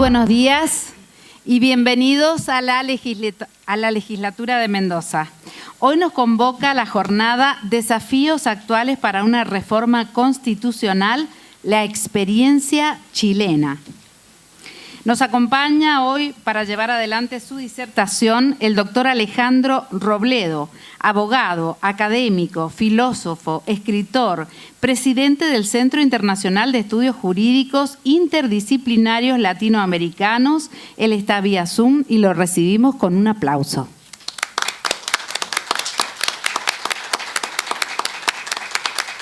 buenos días y bienvenidos a la legislatura de Mendoza. Hoy nos convoca la jornada Desafíos actuales para una reforma constitucional, la experiencia chilena. Nos acompaña hoy para llevar adelante su disertación el doctor Alejandro Robledo, abogado, académico, filósofo, escritor, presidente del Centro Internacional de Estudios Jurídicos Interdisciplinarios Latinoamericanos. Él está vía Zoom y lo recibimos con un aplauso.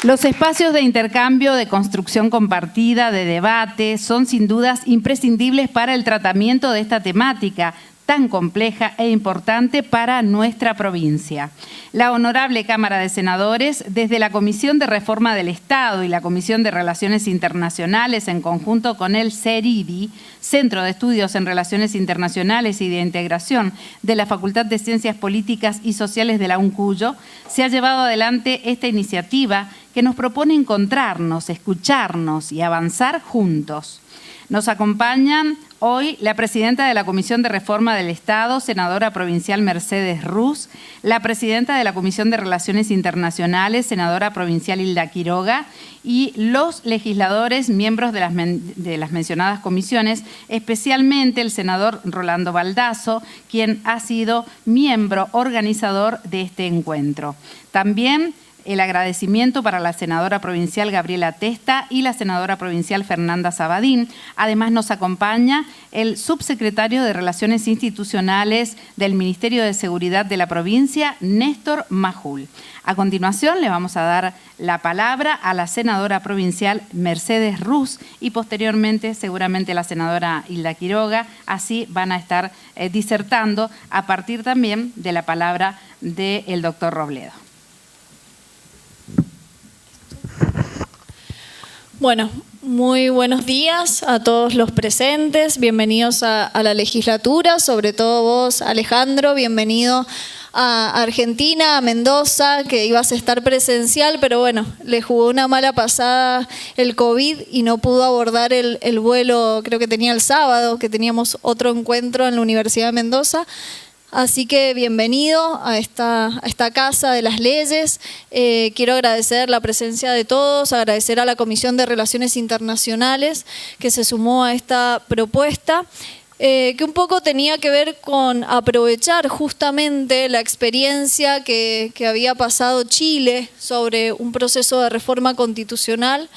Los espacios de intercambio, de construcción compartida, de debate, son sin dudas imprescindibles para el tratamiento de esta temática tan compleja e importante para nuestra provincia. La Honorable Cámara de Senadores, desde la Comisión de Reforma del Estado y la Comisión de Relaciones Internacionales, en conjunto con el CERIDI, Centro de Estudios en Relaciones Internacionales y de Integración de la Facultad de Ciencias Políticas y Sociales de la UNCUYO, se ha llevado adelante esta iniciativa que nos propone encontrarnos, escucharnos y avanzar juntos. Nos acompañan hoy la presidenta de la Comisión de Reforma del Estado, senadora provincial Mercedes Ruz, la presidenta de la Comisión de Relaciones Internacionales, senadora provincial Hilda Quiroga, y los legisladores, miembros de las mencionadas comisiones, especialmente el senador Rolando Baldasso, quien ha sido miembro organizador de este encuentro. También el agradecimiento para la senadora provincial Gabriela Testa y la senadora provincial Fernanda Sabadín. Además nos acompaña el subsecretario de Relaciones Institucionales del Ministerio de Seguridad de la provincia, Néstor Majul. A continuación le vamos a dar la palabra a la senadora provincial Mercedes Ruz y posteriormente seguramente la senadora Hilda Quiroga. Así van a estar disertando a partir también de la palabra del doctor Robledo. Bueno, muy buenos días a todos los presentes, bienvenidos a la legislatura, sobre todo vos, Alejandro, bienvenido a Argentina, a Mendoza, que ibas a estar presencial, pero bueno, le jugó una mala pasada el COVID y no pudo abordar el vuelo, creo que tenía el sábado, que teníamos otro encuentro en la Universidad de Mendoza. Así que bienvenido a esta Casa de las Leyes. Quiero agradecer la presencia de todos, agradecer a la Comisión de Relaciones Internacionales que se sumó a esta propuesta, que un poco tenía que ver con aprovechar justamente la experiencia que había pasado Chile sobre un proceso de reforma constitucional,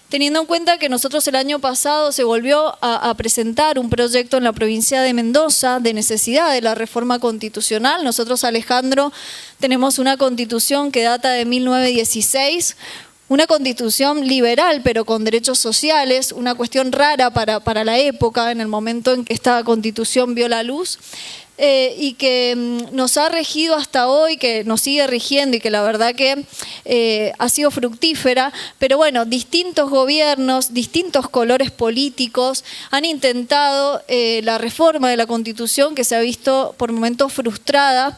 teniendo en cuenta que nosotros el año pasado se volvió a presentar un proyecto en la provincia de Mendoza de necesidad de la reforma constitucional. Nosotros, Alejandro, tenemos una constitución que data de 1916, una constitución liberal pero con derechos sociales, una cuestión rara para la época, en el momento en que esta constitución vio la luz. Y que nos ha regido hasta hoy, que nos sigue rigiendo y que la verdad que ha sido fructífera, pero bueno, distintos gobiernos, distintos colores políticos han intentado la reforma de la Constitución que se ha visto por momentos frustrada.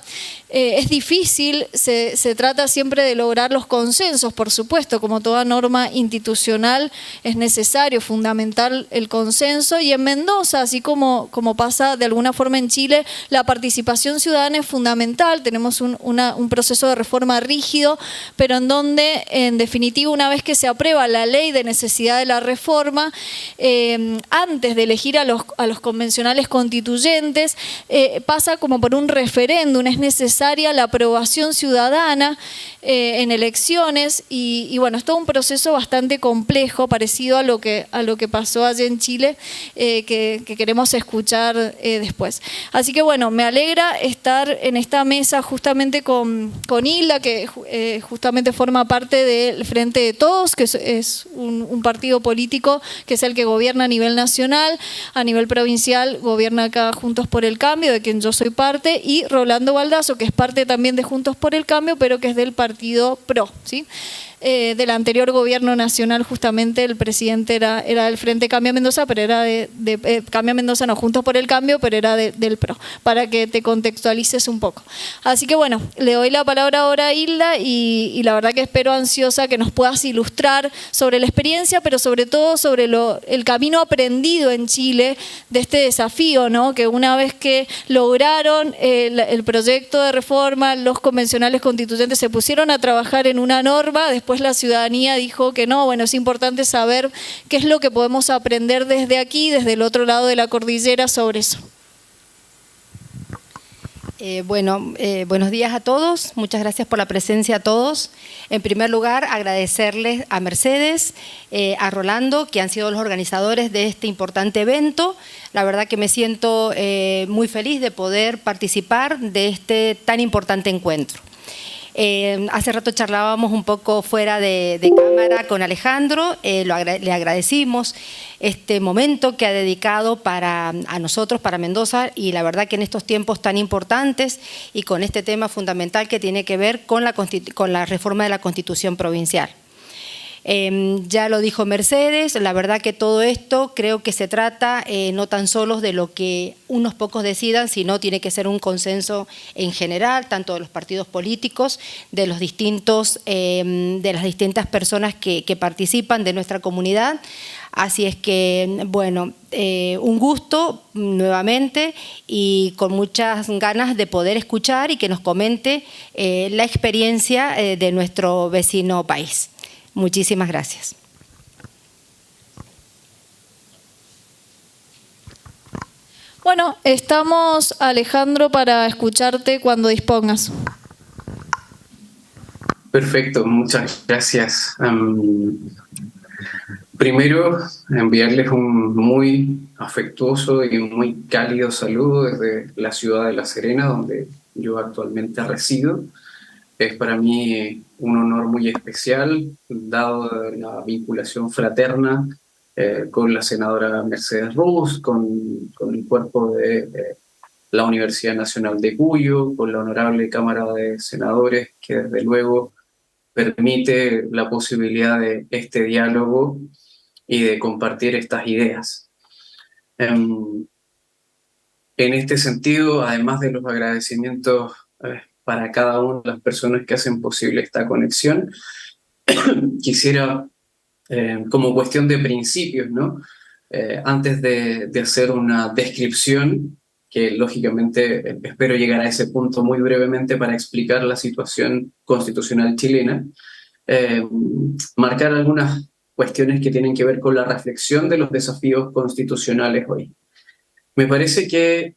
Es difícil, se trata siempre de lograr los consensos, por supuesto, como toda norma institucional es necesario, fundamental el consenso, y en Mendoza, así como pasa de alguna forma en Chile, la participación ciudadana es fundamental. Tenemos un proceso de reforma rígido, pero en donde, en definitiva, una vez que se aprueba la ley de necesidad de la reforma, antes de elegir a los convencionales constituyentes, pasa como por un referéndum, es necesaria la aprobación ciudadana en elecciones y bueno, es todo un proceso bastante complejo, parecido a lo que pasó allí en Chile, que queremos escuchar después. Así que bueno, me alegra estar en esta mesa justamente con Hilda, que justamente forma parte del Frente de Todos, que es un partido político que es el que gobierna a nivel nacional, a nivel provincial gobierna acá Juntos por el Cambio, de quien yo soy parte, y Rolando Baldasso, que es parte también de Juntos por el Cambio, pero que es del partido PRO, ¿sí? del anterior gobierno nacional, justamente el presidente era del Frente Cambia Mendoza, pero era Cambia Mendoza, no, Juntos por el Cambio, pero era del PRO, para que te contextualices un poco. Así que bueno, le doy la palabra ahora a Hilda y la verdad que espero ansiosa que nos puedas ilustrar sobre la experiencia, pero sobre todo sobre el camino aprendido en Chile de este desafío, ¿no? Que una vez que lograron el proyecto de reforma, los convencionales constituyentes se pusieron a trabajar en una norma, después la ciudadanía dijo que no, bueno, es importante saber qué es lo que podemos aprender desde aquí, desde el otro lado de la cordillera sobre eso. Buenos días a todos, muchas gracias por la presencia a todos. En primer lugar, agradecerles a Mercedes, a Rolando, que han sido los organizadores de este importante evento. La verdad que me siento muy feliz de poder participar de este tan importante encuentro. Hace rato charlábamos un poco fuera de cámara con Alejandro, le agradecimos este momento que ha dedicado a nosotros, para Mendoza, y la verdad que en estos tiempos tan importantes y con este tema fundamental que tiene que ver con la reforma de la Constitución provincial. Ya lo dijo Mercedes, la verdad que todo esto creo que se trata no tan solo de lo que unos pocos decidan, sino tiene que ser un consenso en general, tanto de los partidos políticos, de las distintas personas que participan de nuestra comunidad. Así es que, bueno, un gusto nuevamente y con muchas ganas de poder escuchar y que nos comente la experiencia de nuestro vecino país. Muchísimas gracias. Bueno, estamos, Alejandro, para escucharte cuando dispongas. Perfecto, muchas gracias. Primero, enviarles un muy afectuoso y muy cálido saludo desde la ciudad de La Serena, donde yo actualmente resido. Es para mí un honor muy especial, dado la vinculación fraterna con la senadora Mercedes Ruz, con el cuerpo de la Universidad Nacional de Cuyo, con la honorable Cámara de Senadores, que desde luego permite la posibilidad de este diálogo y de compartir estas ideas. En este sentido, además de los agradecimientos para cada una de las personas que hacen posible esta conexión, quisiera, como cuestión de principios, ¿no? Antes de hacer una descripción, que lógicamente espero llegar a ese punto muy brevemente para explicar la situación constitucional chilena, marcar algunas cuestiones que tienen que ver con la reflexión de los desafíos constitucionales hoy. Me parece que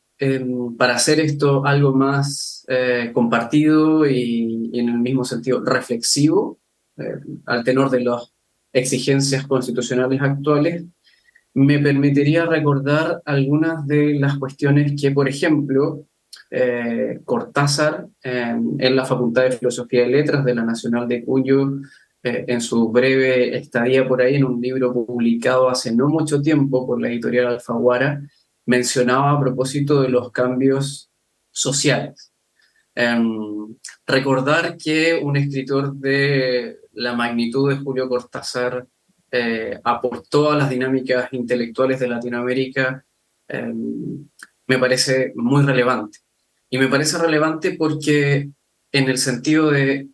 para hacer esto algo más compartido y en el mismo sentido reflexivo, al tenor de las exigencias constitucionales actuales, me permitiría recordar algunas de las cuestiones que, por ejemplo, Cortázar, en la Facultad de Filosofía y Letras de la Nacional de Cuyo, en su breve estadía por ahí, en un libro publicado hace no mucho tiempo por la editorial Alfaguara, mencionaba a propósito de los cambios sociales. Recordar que un escritor de la magnitud de Julio Cortázar aportó a las dinámicas intelectuales de Latinoamérica me parece muy relevante. Y me parece relevante porque en el sentido de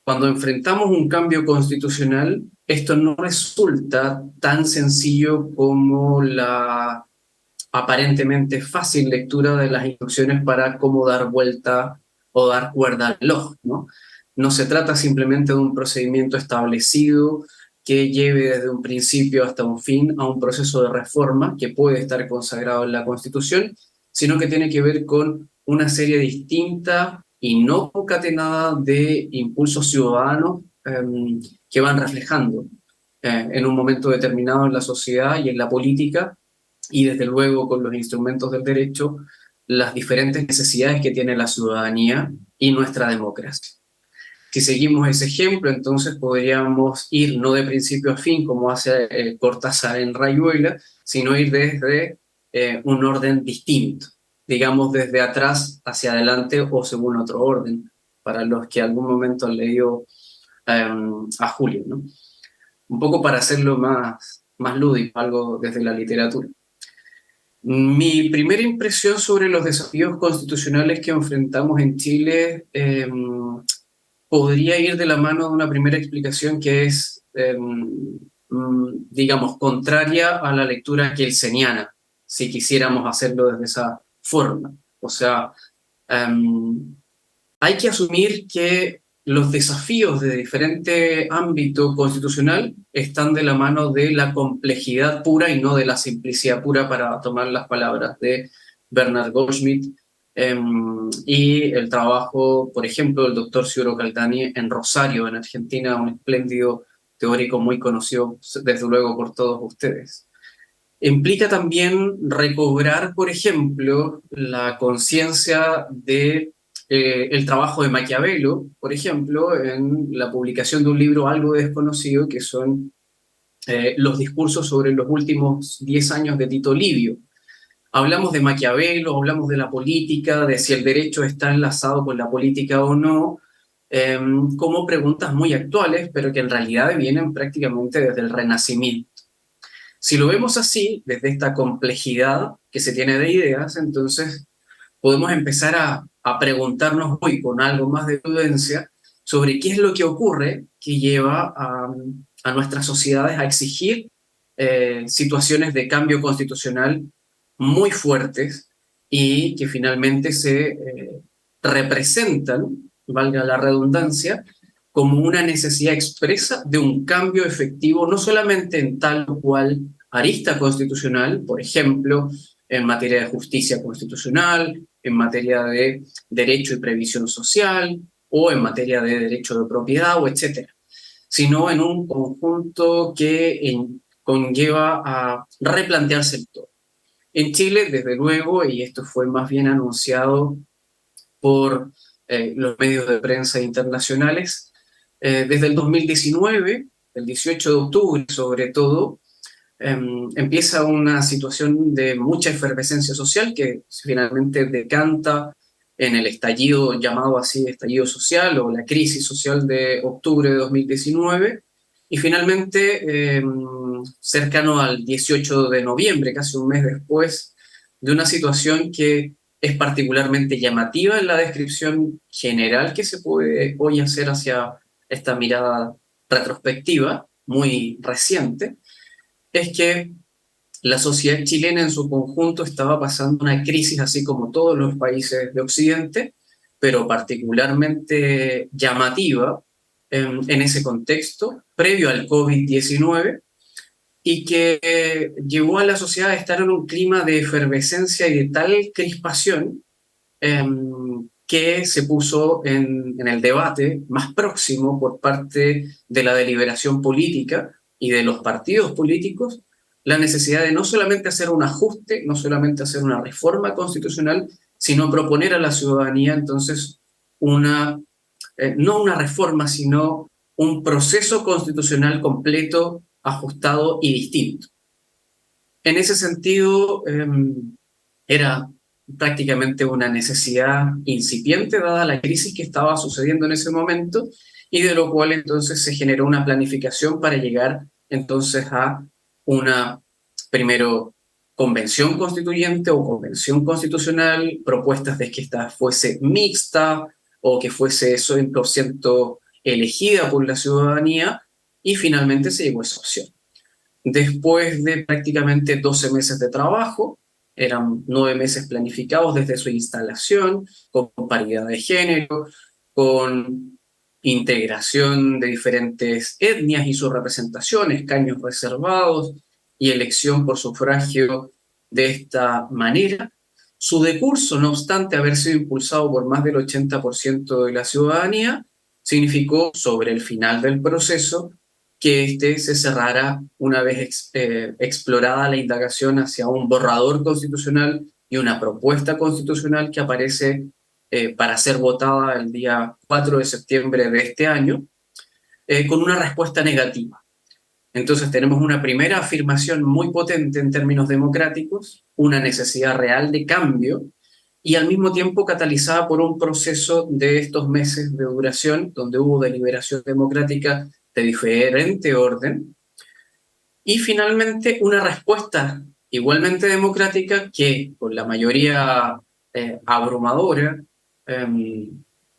cuando enfrentamos un cambio constitucional, esto no resulta tan sencillo como la aparentemente fácil lectura de las instrucciones para cómo dar vuelta o dar cuerda al reloj, ¿no? No se trata simplemente de un procedimiento establecido que lleve desde un principio hasta un fin a un proceso de reforma que puede estar consagrado en la Constitución, sino que tiene que ver con una serie distinta y no concatenada de impulsos ciudadanos que van reflejando en un momento determinado en la sociedad y en la política, y desde luego con los instrumentos del derecho, las diferentes necesidades que tiene la ciudadanía y nuestra democracia. Si seguimos ese ejemplo, entonces podríamos ir no de principio a fin, como hace Cortázar en Rayuela, sino ir desde un orden distinto, digamos desde atrás hacia adelante o según otro orden. Para los que algún momento han leído a Julio, ¿no? Un poco para hacerlo más lúdico, algo desde la literatura. Mi primera impresión sobre los desafíos constitucionales que enfrentamos en Chile podría ir de la mano de una primera explicación que es, digamos, contraria a la lectura kelseniana, si quisiéramos hacerlo desde esa forma. O sea, hay que asumir que los desafíos de diferente ámbito constitucional están de la mano de la complejidad pura y no de la simplicidad pura, para tomar las palabras de Bernard Goldschmidt, y el trabajo, por ejemplo, del doctor Siguro Caldani en Rosario, en Argentina, un espléndido teórico muy conocido, desde luego, por todos ustedes. Implica también recobrar, por ejemplo, la conciencia de el trabajo de Maquiavelo, por ejemplo, en la publicación de un libro algo desconocido, que son los discursos sobre los últimos 10 años de Tito Livio. Hablamos de Maquiavelo, hablamos de la política, de si el derecho está enlazado con la política o no, como preguntas muy actuales, pero que en realidad vienen prácticamente desde el Renacimiento. Si lo vemos así, desde esta complejidad que se tiene de ideas, entonces podemos empezar a preguntarnos hoy con algo más de prudencia sobre qué es lo que ocurre que lleva a nuestras sociedades a exigir situaciones de cambio constitucional muy fuertes y que finalmente se representan, valga la redundancia, como una necesidad expresa de un cambio efectivo, no solamente en tal o cual arista constitucional, por ejemplo, en materia de justicia constitucional, en materia de derecho y previsión social, o en materia de derecho de propiedad, o etcétera, sino en un conjunto que conlleva a replantearse el todo. En Chile, desde luego, y esto fue más bien anunciado por los medios de prensa internacionales, desde el 2019, el 18 de octubre sobre todo, empieza una situación de mucha efervescencia social que finalmente decanta en el estallido, llamado así estallido social, o la crisis social de octubre de 2019, y finalmente cercano al 18 de noviembre, casi un mes después, de una situación que es particularmente llamativa en la descripción general que se puede hoy hacer hacia esta mirada retrospectiva, muy reciente, es que la sociedad chilena en su conjunto estaba pasando una crisis, así como todos los países de Occidente, pero particularmente llamativa en ese contexto, previo al COVID-19, y que llevó a la sociedad a estar en un clima de efervescencia y de tal crispación que se puso en el debate más próximo por parte de la deliberación política y de los partidos políticos la necesidad de no solamente hacer un ajuste, no solamente hacer una reforma constitucional, sino proponer a la ciudadanía entonces no una reforma, sino un proceso constitucional completo, ajustado y distinto. En ese sentido, era prácticamente una necesidad incipiente dada la crisis que estaba sucediendo en ese momento, y de lo cual entonces se generó una planificación para llegar entonces a una, primero, convención constituyente o convención constitucional, propuestas de que esta fuese mixta o que fuese 100% elegida por la ciudadanía, y finalmente se llegó a esa opción. Después de prácticamente 12 meses de trabajo, eran 9 meses planificados desde su instalación, con paridad de género, con integración de diferentes etnias y su representación, escaños reservados y elección por sufragio de esta manera. Su decurso, no obstante haber sido impulsado por más del 80% de la ciudadanía, significó, sobre el final del proceso, que este se cerrara una vez explorada la indagación hacia un borrador constitucional y una propuesta constitucional que aparece para ser votada el día 4 de septiembre de este año, con una respuesta negativa. Entonces tenemos una primera afirmación muy potente en términos democráticos, una necesidad real de cambio, y al mismo tiempo catalizada por un proceso de estos meses de duración, donde hubo deliberación democrática de diferente orden, y finalmente una respuesta igualmente democrática que, con la mayoría abrumadora,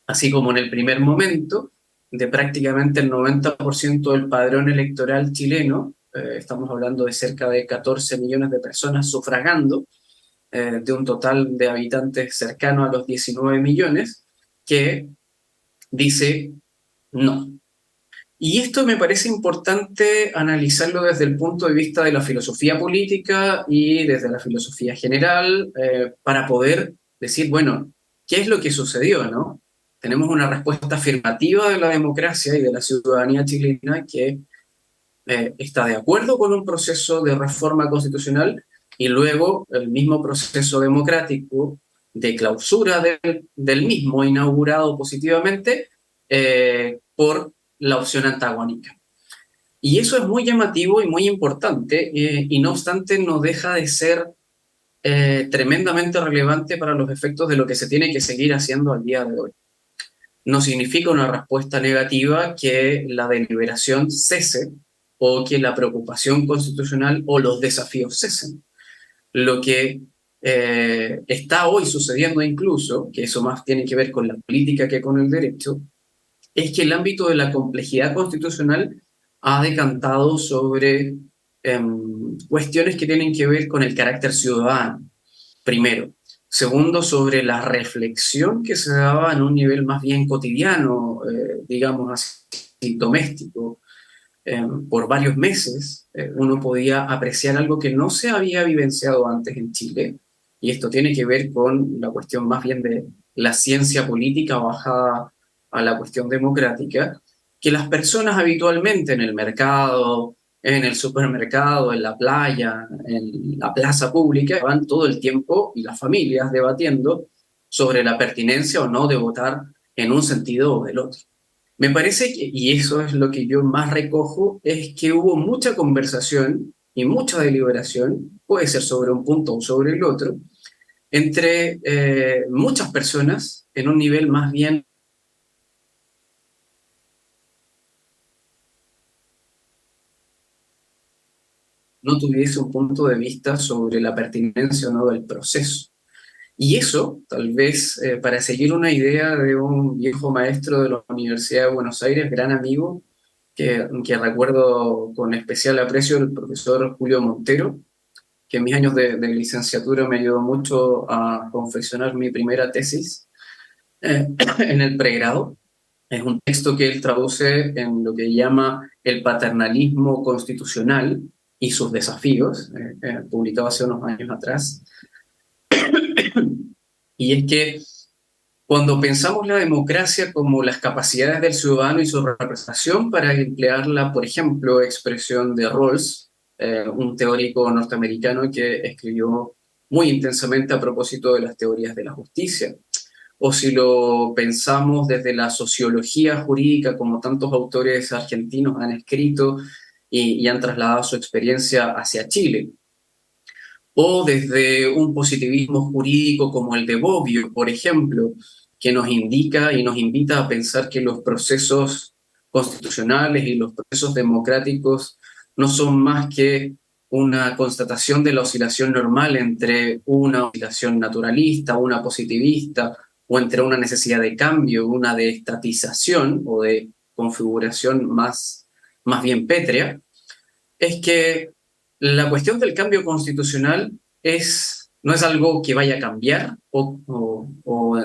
así como en el primer momento, de prácticamente el 90% del padrón electoral chileno, estamos hablando de cerca de 14 millones de personas sufragando, de un total de habitantes cercano a los 19 millones, que dice no. Y esto me parece importante analizarlo desde el punto de vista de la filosofía política y desde la filosofía general, para poder decir, bueno, ¿qué es lo que sucedió, no? Tenemos una respuesta afirmativa de la democracia y de la ciudadanía chilena que está de acuerdo con un proceso de reforma constitucional, y luego el mismo proceso democrático de clausura del mismo, inaugurado positivamente por la opción antagónica. Y eso es muy llamativo y muy importante, y no obstante no deja de ser tremendamente relevante para los efectos de lo que se tiene que seguir haciendo al día de hoy. No significa una respuesta negativa que la deliberación cese o que la preocupación constitucional o los desafíos cesen. Lo que está hoy sucediendo incluso, que eso más tiene que ver con la política que con el derecho, es que el ámbito de la complejidad constitucional ha decantado sobre cuestiones que tienen que ver con el carácter ciudadano, primero. Segundo, sobre la reflexión que se daba en un nivel más bien cotidiano, digamos así, doméstico. Por varios meses uno podía apreciar algo que no se había vivenciado antes en Chile, y esto tiene que ver con la cuestión más bien de la ciencia política bajada a la cuestión democrática, que las personas habitualmente en el mercado, en el supermercado, en la playa, en la plaza pública, van todo el tiempo, y las familias debatiendo sobre la pertinencia o no de votar en un sentido o del otro. Me parece que, y eso es lo que yo más recojo, es que hubo mucha conversación y mucha deliberación, puede ser sobre un punto o sobre el otro, entre muchas personas en un nivel más bien no tuviese un punto de vista sobre la pertinencia o no del proceso. Y eso, tal vez, para seguir una idea de un viejo maestro de la Universidad de Buenos Aires, gran amigo, que recuerdo con especial aprecio, el profesor Julio Montero, que en mis años de licenciatura me ayudó mucho a confeccionar mi primera tesis en el pregrado. Es un texto que él traduce en lo que llama el paternalismo constitucional y sus desafíos, publicado hace unos años atrás. Y es que cuando pensamos la democracia como las capacidades del ciudadano y su representación, para emplear por ejemplo, expresión de Rawls, un teórico norteamericano que escribió muy intensamente a propósito de las teorías de la justicia, o si lo pensamos desde la sociología jurídica, como tantos autores argentinos han escrito y han trasladado su experiencia hacia Chile, o desde un positivismo jurídico como el de Bobbio, por ejemplo, que nos indica y nos invita a pensar que los procesos constitucionales y los procesos democráticos no son más que una constatación de la oscilación normal entre una oscilación naturalista, una positivista, o entre una necesidad de cambio, una de estatización o de configuración más bien pétrea. Es que la cuestión del cambio constitucional no es algo que vaya a cambiar o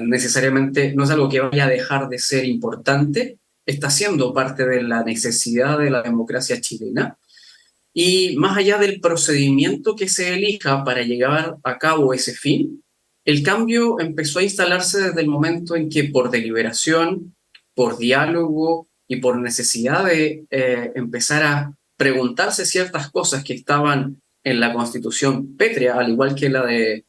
necesariamente no es algo que vaya a dejar de ser importante, está siendo parte de la necesidad de la democracia chilena. Y más allá del procedimiento que se elija para llevar a cabo ese fin, el cambio empezó a instalarse desde el momento en que, por deliberación, por diálogo y por necesidad de empezar a preguntarse ciertas cosas que estaban en la Constitución pétrea, al igual que la de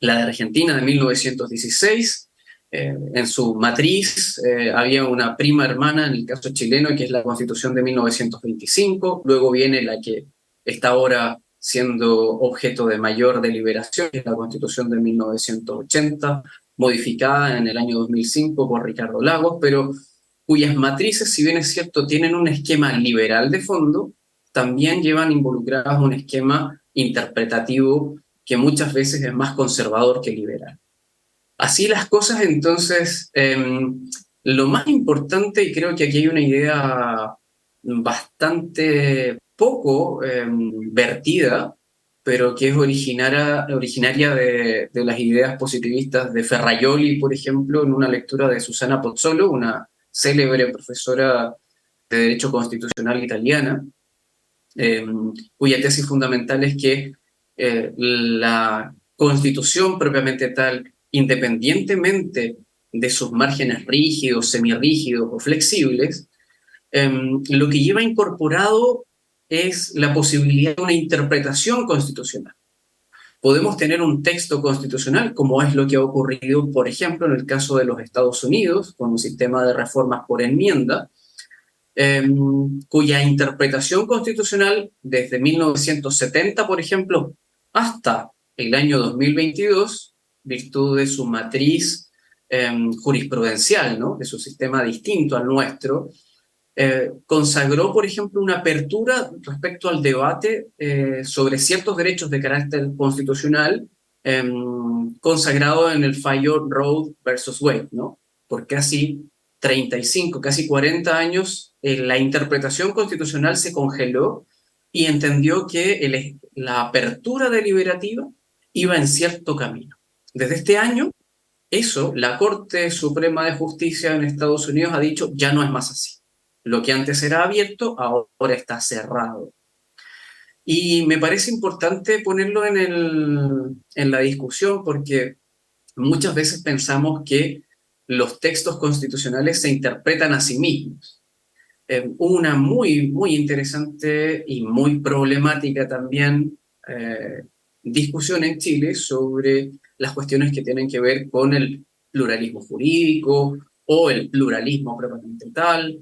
Argentina de 1916, en su matriz había una prima hermana en el caso chileno, que es la Constitución de 1925, luego viene la que está ahora siendo objeto de mayor deliberación, que es la Constitución de 1980, modificada en el año 2005 por Ricardo Lagos, pero cuyas matrices, si bien es cierto, tienen un esquema liberal de fondo, también llevan involucradas un esquema interpretativo que muchas veces es más conservador que liberal. Así las cosas, entonces, lo más importante, y creo que aquí hay una idea bastante poco vertida, pero que es originaria de las ideas positivistas de Ferrajoli, por ejemplo, en una lectura de Susana Pozzolo, una célebre profesora de Derecho Constitucional italiana, cuya tesis fundamental es que la Constitución propiamente tal, independientemente de sus márgenes rígidos, semirrígidos o flexibles, lo que lleva incorporado es la posibilidad de una interpretación constitucional. Podemos tener un texto constitucional, como es lo que ha ocurrido, por ejemplo, en el caso de los Estados Unidos, con un sistema de reformas por enmienda, cuya interpretación constitucional desde 1970, por ejemplo, hasta el año 2022, virtud de su matriz jurisprudencial, ¿no?, de su sistema distinto al nuestro, consagró, por ejemplo, una apertura respecto al debate sobre ciertos derechos de carácter constitucional, consagrado en el fallo Roe versus Wade, ¿no? Por casi 35, casi 40 años, la interpretación constitucional se congeló y entendió que la apertura deliberativa iba en cierto camino. Desde este año, la Corte Suprema de Justicia en Estados Unidos ha dicho, ya no es más así. Lo que antes era abierto, ahora está cerrado. Y me parece importante ponerlo en la discusión porque muchas veces pensamos que los textos constitucionales se interpretan a sí mismos. Una muy, muy interesante y muy problemática también discusión en Chile sobre las cuestiones que tienen que ver con el pluralismo jurídico o el pluralismo propiamente tal,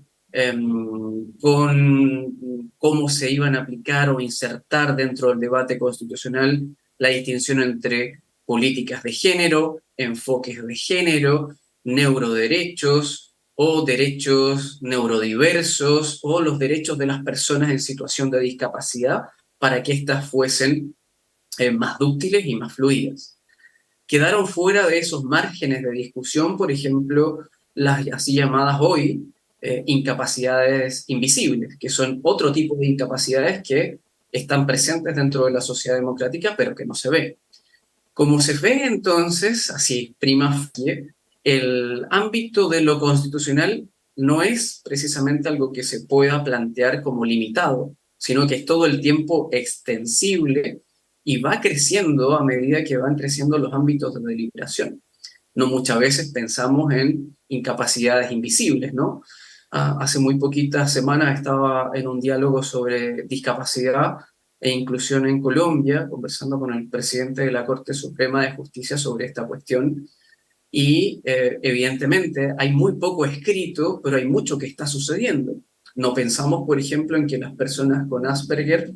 con cómo se iban a aplicar o insertar dentro del debate constitucional la distinción entre políticas de género, enfoques de género, neuroderechos o derechos neurodiversos o los derechos de las personas en situación de discapacidad para que éstas fuesen más dúctiles y más fluidas. Quedaron fuera de esos márgenes de discusión, por ejemplo, las así llamadas hoy incapacidades invisibles, que son otro tipo de incapacidades que están presentes dentro de la sociedad democrática, pero que no se ven. Como se ve entonces, así prima facie, el ámbito de lo constitucional no es precisamente algo que se pueda plantear como limitado, sino que es todo el tiempo extensible y va creciendo a medida que van creciendo los ámbitos de deliberación. No muchas veces pensamos en incapacidades invisibles, ¿no? Hace muy poquitas semanas estaba en un diálogo sobre discapacidad e inclusión en Colombia, conversando con el presidente de la Corte Suprema de Justicia sobre esta cuestión, y evidentemente hay muy poco escrito, pero hay mucho que está sucediendo. No pensamos, por ejemplo, en que las personas con Asperger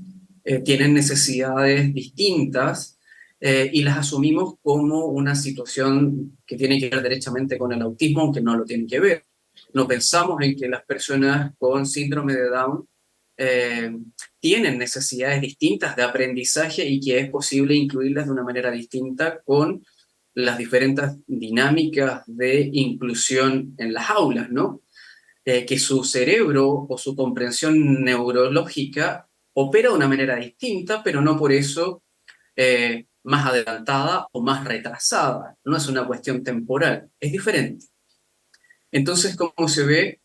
tienen necesidades distintas y las asumimos como una situación que tiene que ver derechamente con el autismo, aunque no lo tiene que ver. No pensamos en que las personas con síndrome de Down tienen necesidades distintas de aprendizaje y que es posible incluirlas de una manera distinta con las diferentes dinámicas de inclusión en las aulas, ¿no? Que su cerebro o su comprensión neurológica opera de una manera distinta, pero no por eso más adelantada o más retrasada. No es una cuestión temporal, es diferente. Entonces, como se ve,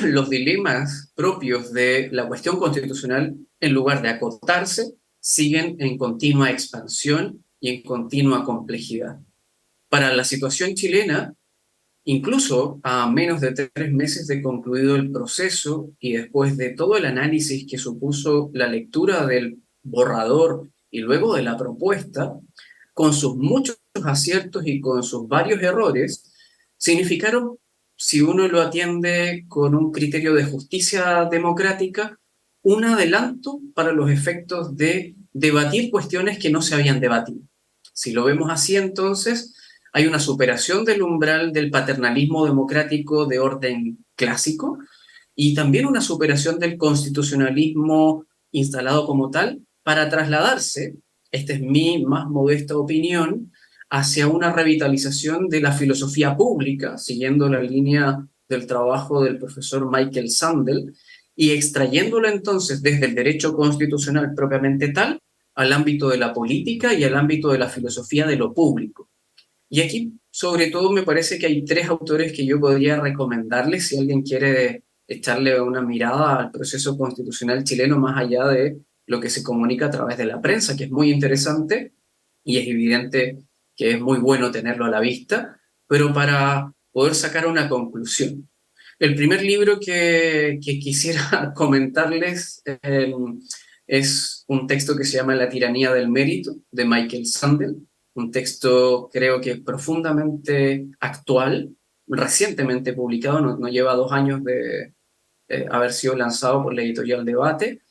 los dilemas propios de la cuestión constitucional, en lugar de acotarse, siguen en continua expansión y en continua complejidad. Para la situación chilena, incluso a menos de 3 meses de concluido el proceso y después de todo el análisis que supuso la lectura del borrador y luego de la propuesta, con sus muchos aciertos y con sus varios errores, significaron, si uno lo atiende con un criterio de justicia democrática, un adelanto para los efectos de debatir cuestiones que no se habían debatido. Si lo vemos así, entonces, hay una superación del umbral del paternalismo democrático de orden clásico y también una superación del constitucionalismo instalado como tal para trasladarse, esta es mi más modesta opinión, hacia una revitalización de la filosofía pública, siguiendo la línea del trabajo del profesor Michael Sandel, y extrayéndola entonces desde el derecho constitucional propiamente tal al ámbito de la política y al ámbito de la filosofía de lo público. Y aquí, sobre todo, me parece que hay tres autores que yo podría recomendarles si alguien quiere echarle una mirada al proceso constitucional chileno más allá de lo que se comunica a través de la prensa, que es muy interesante y es evidente que es muy bueno tenerlo a la vista, pero para poder sacar una conclusión. El primer libro que quisiera comentarles es un texto que se llama La tiranía del mérito, de Michael Sandel, un texto creo que profundamente actual, recientemente publicado, no lleva 2 años de haber sido lanzado por la editorial Debate,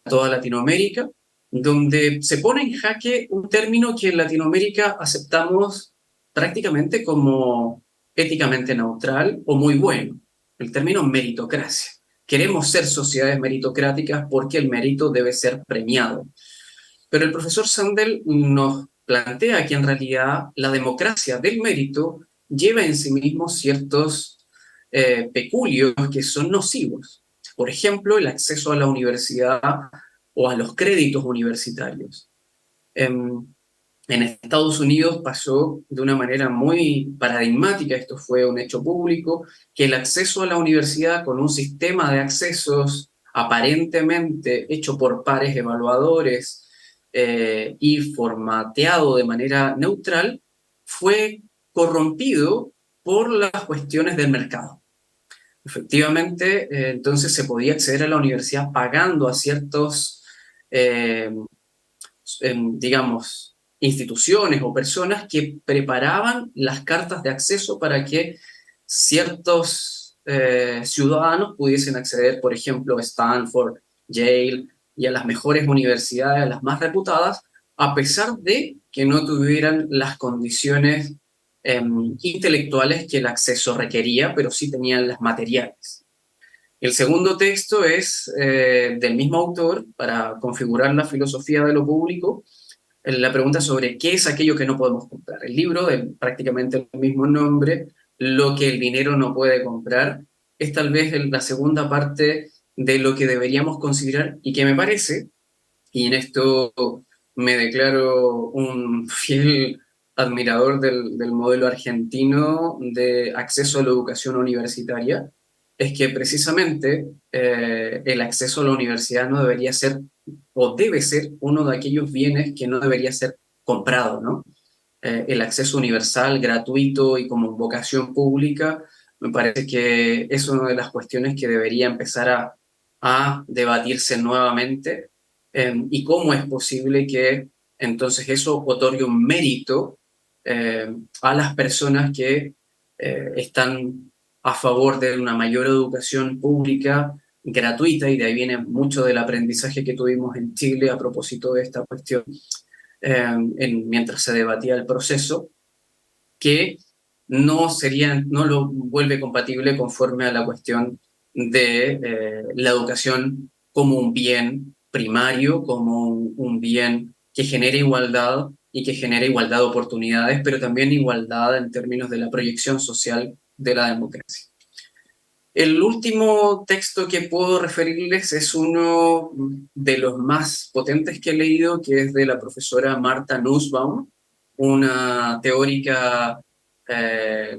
a toda Latinoamérica, donde se pone en jaque un término que en Latinoamérica aceptamos prácticamente como éticamente neutral o muy bueno, el término meritocracia. Queremos ser sociedades meritocráticas porque el mérito debe ser premiado. Pero el profesor Sandel nos plantea que en realidad la democracia del mérito lleva en sí mismo ciertos peculios que son nocivos. Por ejemplo, el acceso a la universidad o a los créditos universitarios. En Estados Unidos pasó de una manera muy paradigmática, esto fue un hecho público, que el acceso a la universidad con un sistema de accesos aparentemente hecho por pares evaluadores y formateado de manera neutral, fue corrompido por las cuestiones del mercado. Efectivamente, entonces se podía acceder a la universidad pagando a ciertos, digamos, instituciones o personas que preparaban las cartas de acceso para que ciertos ciudadanos pudiesen acceder, por ejemplo, a Stanford, Yale y a las mejores universidades, a las más reputadas, a pesar de que no tuvieran las condiciones intelectuales que el acceso requería, pero sí tenían las materiales. El segundo texto es del mismo autor, para configurar la filosofía de lo público, la pregunta sobre qué es aquello que no podemos comprar. El libro, de prácticamente el mismo nombre, Lo que el dinero no puede comprar, es tal vez la segunda parte de lo que deberíamos considerar y que me parece, y en esto me declaro un fiel admirador del modelo argentino de acceso a la educación universitaria, es que precisamente el acceso a la universidad no debería ser o debe ser uno de aquellos bienes que no debería ser comprado, ¿no? El acceso universal, gratuito y como vocación pública, me parece que es una de las cuestiones que debería empezar a debatirse nuevamente y cómo es posible que entonces eso otorgue un mérito a las personas que están a favor de una mayor educación pública gratuita, y de ahí viene mucho del aprendizaje que tuvimos en Chile a propósito de esta cuestión mientras se debatía el proceso, que no lo vuelve compatible conforme a la cuestión de la educación como un bien primario, como un bien que genere igualdad y que genere igualdad de oportunidades, pero también igualdad en términos de la proyección social de la democracia. El último texto que puedo referirles es uno de los más potentes que he leído, que es de la profesora Martha Nussbaum, una teórica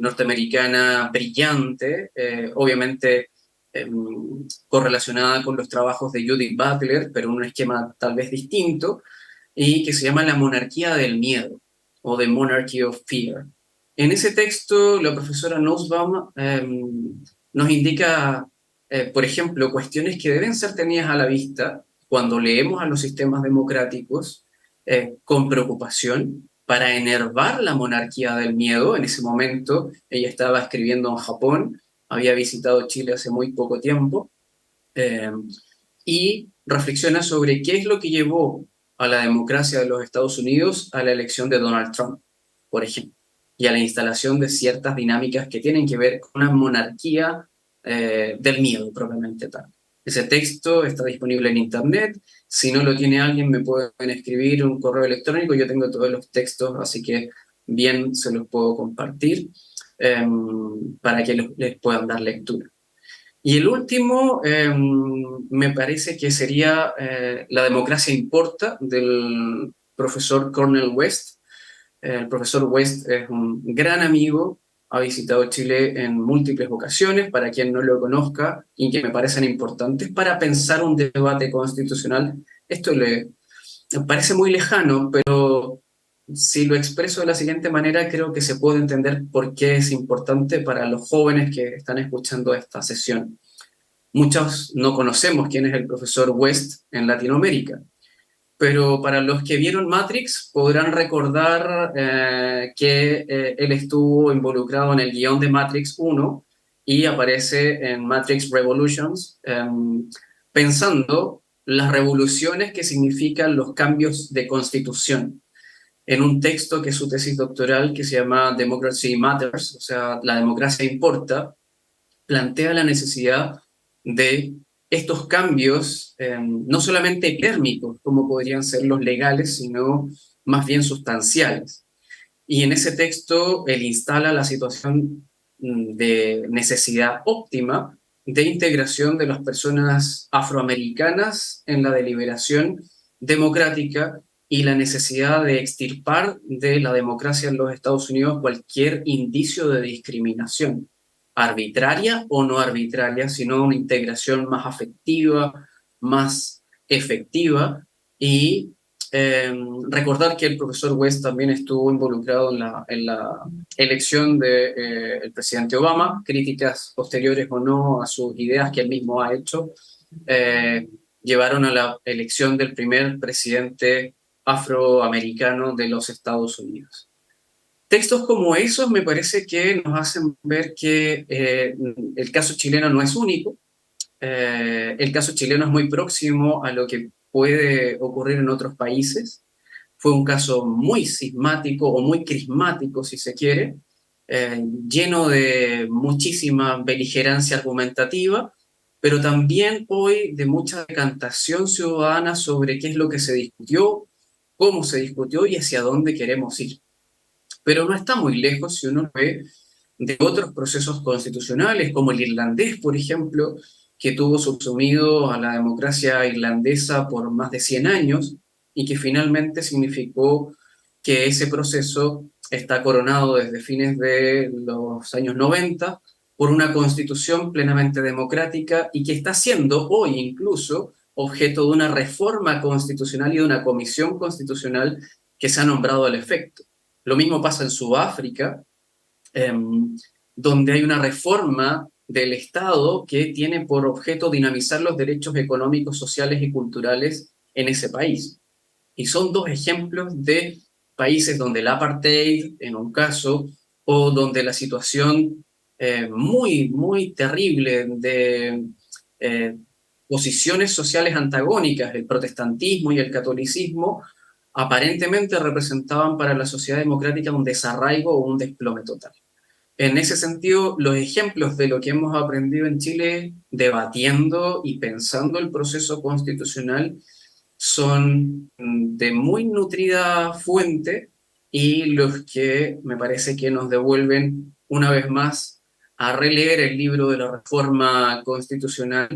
norteamericana brillante, obviamente correlacionada con los trabajos de Judith Butler, pero en un esquema tal vez distinto, y que se llama La monarquía del miedo, o The Monarchy of Fear. En ese texto, la profesora Nussbaum nos indica, por ejemplo, cuestiones que deben ser tenidas a la vista cuando leemos a los sistemas democráticos con preocupación para enervar la monarquía del miedo. En ese momento ella estaba escribiendo en Japón, había visitado Chile hace muy poco tiempo, y reflexiona sobre qué es lo que llevó a la democracia de los Estados Unidos a la elección de Donald Trump, por ejemplo, y a la instalación de ciertas dinámicas que tienen que ver con una monarquía del miedo propiamente tal. Ese texto está disponible en internet. Si no lo tiene alguien, me pueden escribir un correo electrónico. Yo tengo todos los textos, así que bien se los puedo compartir para que les puedan dar lectura. Y el último me parece que sería La democracia importa, del profesor Cornel West. El profesor West es un gran amigo, ha visitado Chile en múltiples ocasiones. Para quien no lo conozca y que me parecen importantes para pensar un debate constitucional, esto le parece muy lejano, pero si lo expreso de la siguiente manera, creo que se puede entender por qué es importante para los jóvenes que están escuchando esta sesión. Muchos no conocemos quién es el profesor West en Latinoamérica, pero para los que vieron Matrix podrán recordar que él estuvo involucrado en el guión de Matrix 1 y aparece en Matrix Revolutions pensando las revoluciones que significan los cambios de constitución. En un texto que es su tesis doctoral, que se llama Democracy Matters, o sea, la democracia importa, plantea la necesidad de estos cambios, no solamente epidérmicos, como podrían ser los legales, sino más bien sustanciales. Y en ese texto él instala la situación de necesidad óptima de integración de las personas afroamericanas en la deliberación democrática y la necesidad de extirpar de la democracia en los Estados Unidos cualquier indicio de discriminación, arbitraria o no arbitraria, sino una integración más afectiva, más efectiva. Y recordar que el profesor West también estuvo involucrado en la elección del presidente Obama, críticas posteriores o no a sus ideas que él mismo ha hecho, llevaron a la elección del primer presidente afroamericano de los Estados Unidos. Textos como esos me parece que nos hacen ver que el caso chileno no es único. El caso chileno es muy próximo a lo que puede ocurrir en otros países. Fue un caso muy sismático o muy crismático, si se quiere, lleno de muchísima beligerancia argumentativa, pero también hoy de mucha decantación ciudadana sobre qué es lo que se discutió, cómo se discutió y hacia dónde queremos ir. Pero no está muy lejos si uno ve de otros procesos constitucionales, como el irlandés, por ejemplo, que tuvo subsumido a la democracia irlandesa por más de 100 años y que finalmente significó que ese proceso está coronado desde fines de los años 90 por una constitución plenamente democrática y que está siendo hoy incluso objeto de una reforma constitucional y de una comisión constitucional que se ha nombrado al efecto. Lo mismo pasa en Sudáfrica, donde hay una reforma del Estado que tiene por objeto dinamizar los derechos económicos, sociales y culturales en ese país. Y son dos ejemplos de países donde el apartheid, en un caso, o donde la situación muy, muy terrible de posiciones sociales antagónicas, el protestantismo y el catolicismo, aparentemente representaban para la sociedad democrática un desarraigo o un desplome total. En ese sentido, los ejemplos de lo que hemos aprendido en Chile debatiendo y pensando el proceso constitucional son de muy nutrida fuente y los que me parece que nos devuelven una vez más a releer el libro de la reforma constitucional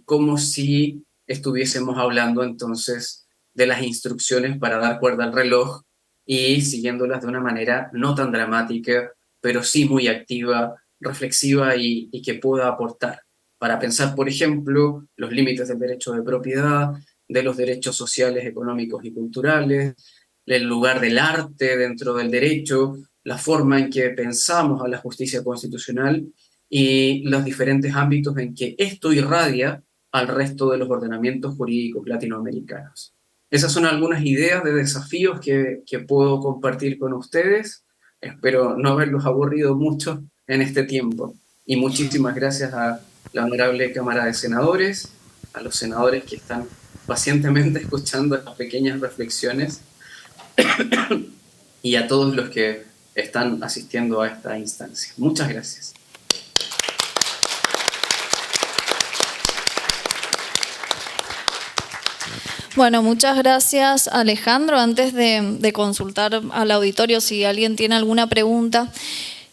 como si estuviésemos hablando entonces de las instrucciones para dar cuerda al reloj y siguiéndolas de una manera no tan dramática, pero sí muy activa, reflexiva y que pueda aportar para pensar, por ejemplo, los límites del derecho de propiedad, de los derechos sociales, económicos y culturales, el lugar del arte dentro del derecho, la forma en que pensamos a la justicia constitucional y los diferentes ámbitos en que esto irradia al resto de los ordenamientos jurídicos latinoamericanos. Esas son algunas ideas de desafíos que puedo compartir con ustedes. Espero no haberlos aburrido mucho en este tiempo. Y muchísimas gracias a la honorable Cámara de Senadores, a los senadores que están pacientemente escuchando las pequeñas reflexiones y a todos los que están asistiendo a esta instancia. Muchas gracias. Bueno, muchas gracias, Alejandro. Antes de consultar al auditorio si alguien tiene alguna pregunta,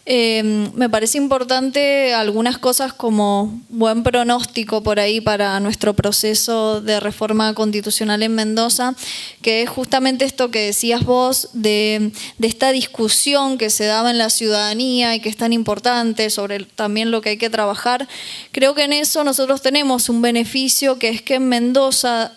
me parece importante algunas cosas como buen pronóstico por ahí para nuestro proceso de reforma constitucional en Mendoza, que es justamente esto que decías vos de esta discusión que se daba en la ciudadanía y que es tan importante sobre también lo que hay que trabajar. Creo que en eso nosotros tenemos un beneficio, que es que en Mendoza,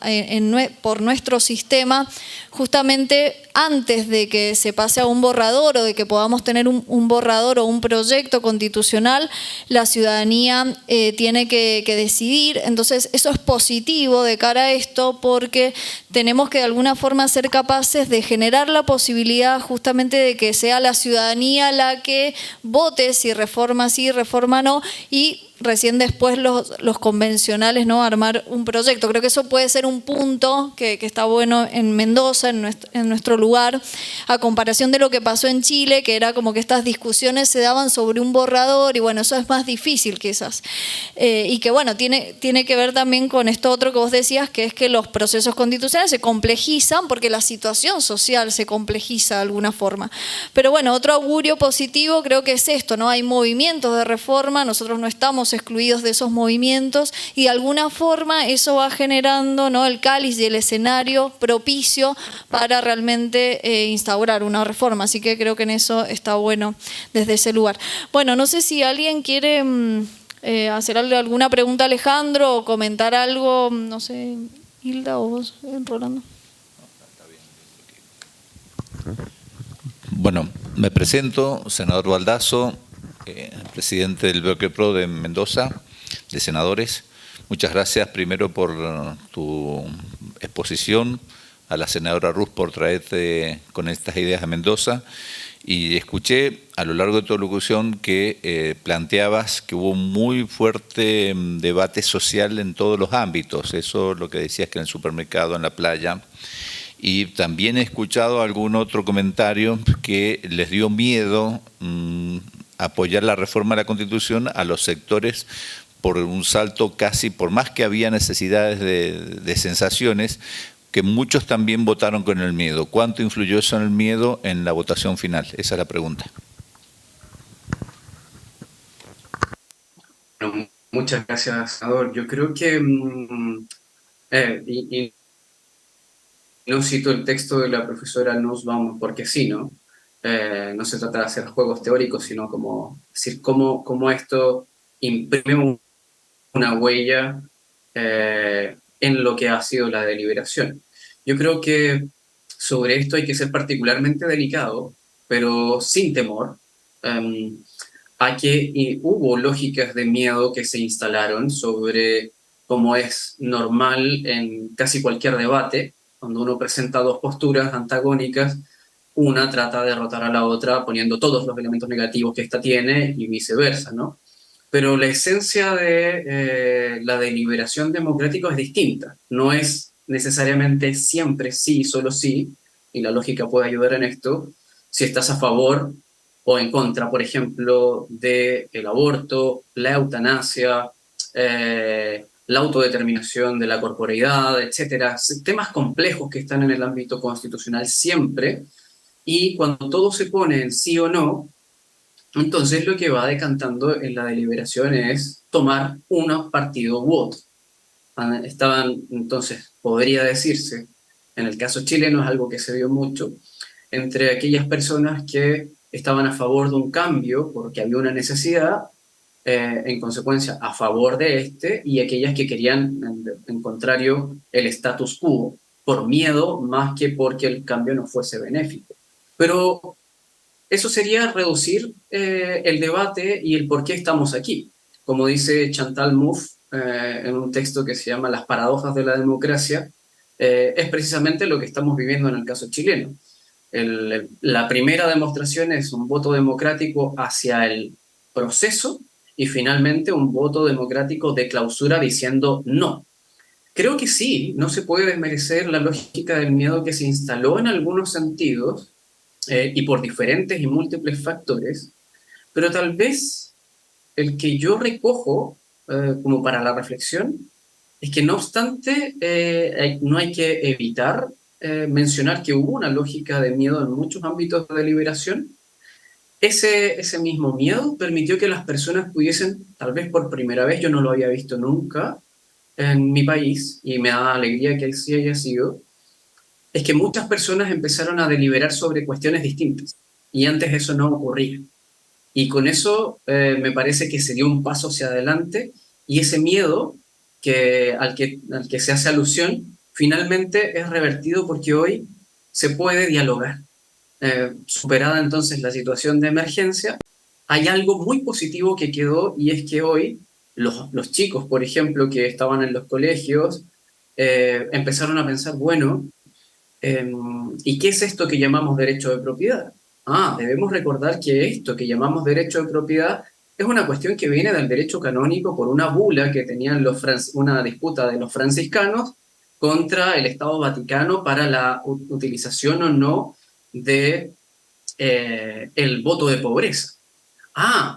por nuestro sistema, justamente antes de que se pase a un borrador o de que podamos tener un borrador o un proyecto constitucional, la ciudadanía tiene que decidir. Entonces eso es positivo de cara a esto, porque tenemos que de alguna forma ser capaces de generar la posibilidad justamente de que sea la ciudadanía la que vote si reforma sí, reforma no, y recién después los convencionales, ¿no?, armar un proyecto. Creo que eso puede ser un punto que está bueno en Mendoza, en nuestro lugar, a comparación de lo que pasó en Chile, que era como que estas discusiones se daban sobre un borrador, y bueno, eso es más difícil quizás. Y que bueno, tiene que ver también con esto otro que vos decías, que es que los procesos constitucionales se complejizan porque la situación social se complejiza de alguna forma. Pero bueno, otro augurio positivo creo que es esto, ¿no? Hay movimientos de reforma, nosotros no estamos excluidos de esos movimientos, y de alguna forma eso va generando, ¿no?, el cáliz y el escenario propicio para realmente instaurar una reforma. Así que creo que en eso está bueno desde ese lugar. Bueno, no sé si alguien quiere hacerle alguna pregunta a Alejandro o comentar algo, no sé, Hilda o vos, Rolando. Bueno, me presento, senador Baldasso, presidente del Bloque PRO de Mendoza, de senadores. Muchas gracias primero por tu exposición, a la senadora Ruz por traerte con estas ideas a Mendoza, y escuché a lo largo de tu locución que planteabas que hubo un muy fuerte debate social en todos los ámbitos. Eso lo que decías, que en el supermercado, en la playa. Y también he escuchado algún otro comentario que les dio miedo apoyar la reforma de la Constitución a los sectores por un salto casi, por más que había necesidades de sensaciones, que muchos también votaron con el miedo. ¿Cuánto influyó eso en el miedo en la votación final? Esa es la pregunta. Bueno, muchas gracias, senador. Yo creo que, y no cito el texto de la profesora Nussbaum porque sí, ¿no? No se trata de hacer juegos teóricos, sino como decir cómo esto imprime una huella en lo que ha sido la deliberación. Yo creo que sobre esto hay que ser particularmente delicado, pero sin temor, a que hubo lógicas de miedo que se instalaron sobre cómo es normal en casi cualquier debate. Cuando uno presenta dos posturas antagónicas, una trata de derrotar a la otra poniendo todos los elementos negativos que ésta tiene y viceversa, ¿no? Pero la esencia de la deliberación democrática es distinta. No es necesariamente siempre sí, solo sí, y la lógica puede ayudar en esto, si estás a favor o en contra, por ejemplo, del aborto, la eutanasia, la autodeterminación de la corporeidad, etcétera, temas complejos que están en el ámbito constitucional siempre, y cuando todo se pone en sí o no, entonces lo que va decantando en la deliberación es tomar un partido u otro. Estaban, entonces, podría decirse, en el caso chileno es algo que se vio mucho, entre aquellas personas que estaban a favor de un cambio porque había una necesidad, en consecuencia a favor de este, y aquellas que querían, en contrario, el status quo, por miedo más que porque el cambio no fuese benéfico. Pero eso sería reducir el debate y el por qué estamos aquí. Como dice Chantal Mouffe en un texto que se llama Las paradojas de la democracia, es precisamente lo que estamos viviendo en el caso chileno. La primera demostración es un voto democrático hacia el proceso y finalmente un voto democrático de clausura diciendo no. Creo que sí, no se puede desmerecer la lógica del miedo que se instaló en algunos sentidos y por diferentes y múltiples factores, pero tal vez el que yo recojo como para la reflexión es que no obstante no hay que evitar mencionar que hubo una lógica de miedo en muchos ámbitos de deliberación. Ese mismo miedo permitió que las personas pudiesen, tal vez por primera vez, yo no lo había visto nunca en mi país, y me da alegría que así haya sido, es que muchas personas empezaron a deliberar sobre cuestiones distintas, y antes eso no ocurría. Y con eso me parece que se dio un paso hacia adelante, y ese miedo al que se hace alusión, finalmente es revertido porque hoy se puede dialogar. Superada entonces la situación de emergencia, hay algo muy positivo que quedó, y es que hoy los chicos, por ejemplo, que estaban en los colegios, empezaron a pensar, bueno, ¿y qué es esto que llamamos derecho de propiedad? Debemos recordar que esto que llamamos derecho de propiedad es una cuestión que viene del derecho canónico por una bula que tenían una disputa de los franciscanos contra el Estado Vaticano para la utilización o no de el voto de pobreza.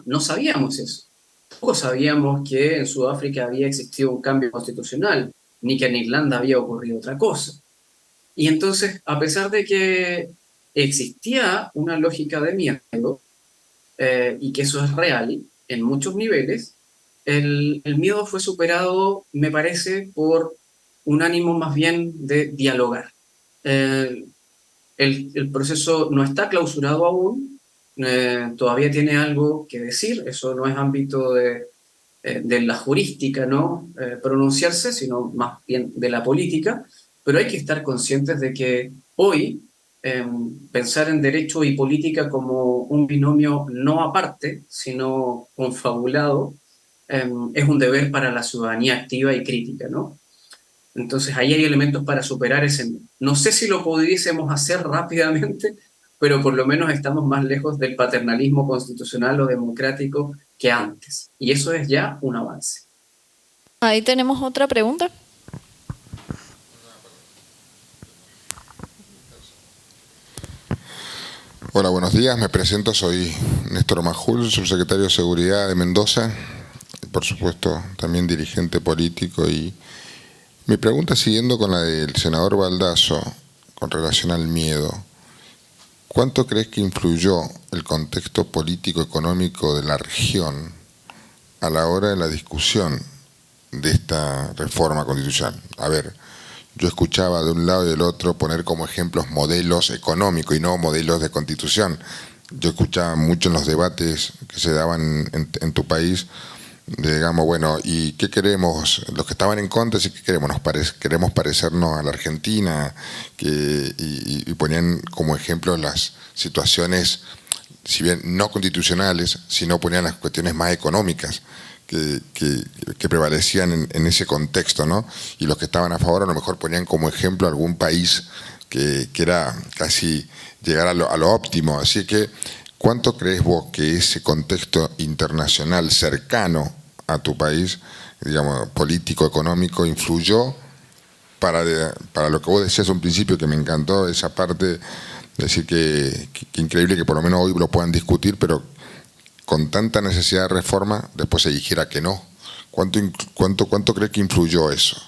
No sabíamos eso. Tampoco sabíamos que en Sudáfrica había existido un cambio constitucional, ni que en Irlanda había ocurrido otra cosa. Y entonces, a pesar de que existía una lógica de miedo, y que eso es real en muchos niveles, el miedo fue superado, me parece, por un ánimo más bien de dialogar. El proceso no está clausurado aún, todavía tiene algo que decir, eso no es ámbito de la jurística, ¿no? Pronunciarse, sino más bien de la política, pero hay que estar conscientes de que hoy pensar en derecho y política como un binomio no aparte, sino confabulado, es un deber para la ciudadanía activa y crítica, ¿no? Entonces ahí hay elementos para superar ese. No sé si lo pudiésemos hacer rápidamente, pero por lo menos estamos más lejos del paternalismo constitucional o democrático que antes. Y eso es ya un avance. Ahí tenemos otra pregunta. Hola, buenos días. Me presento, soy Néstor Majul, subsecretario de Seguridad de Mendoza, y por supuesto también dirigente político. Y mi pregunta, siguiendo con la del senador Baldasso, con relación al miedo, ¿cuánto crees que influyó el contexto político-económico de la región a la hora de la discusión de esta reforma constitucional? A ver, yo escuchaba de un lado y del otro poner como ejemplos modelos económicos y no modelos de constitución. Yo escuchaba mucho en los debates que se daban en tu país, digamos, bueno, ¿y qué queremos? Los que estaban en contra, ¿sí? ¿Qué queremos? Queremos parecernos a la Argentina, y ponían como ejemplo las situaciones, si bien no constitucionales, sino ponían las cuestiones más económicas que prevalecían en ese contexto, ¿no? Y los que estaban a favor a lo mejor ponían como ejemplo algún país que era casi llegar a lo óptimo. Así que, ¿cuánto crees vos que ese contexto internacional cercano a tu país, digamos, político-económico, influyó para lo que vos decías un principio, que me encantó esa parte, decir que increíble que por lo menos hoy lo puedan discutir, pero con tanta necesidad de reforma, después se dijera que no? ¿Cuánto crees que influyó eso?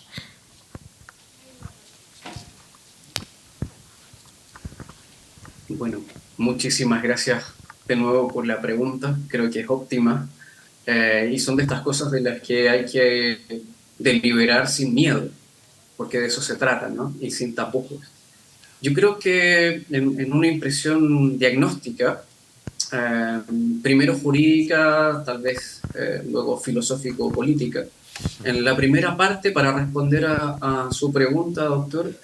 Bueno, muchísimas gracias de nuevo por la pregunta, creo que es óptima, y son de estas cosas de las que hay que deliberar sin miedo, porque de eso se trata, ¿no? Y sin tapujos. Yo creo que en una impresión diagnóstica, primero jurídica, tal vez luego filosófico-política. En la primera parte, para responder a su pregunta, doctor,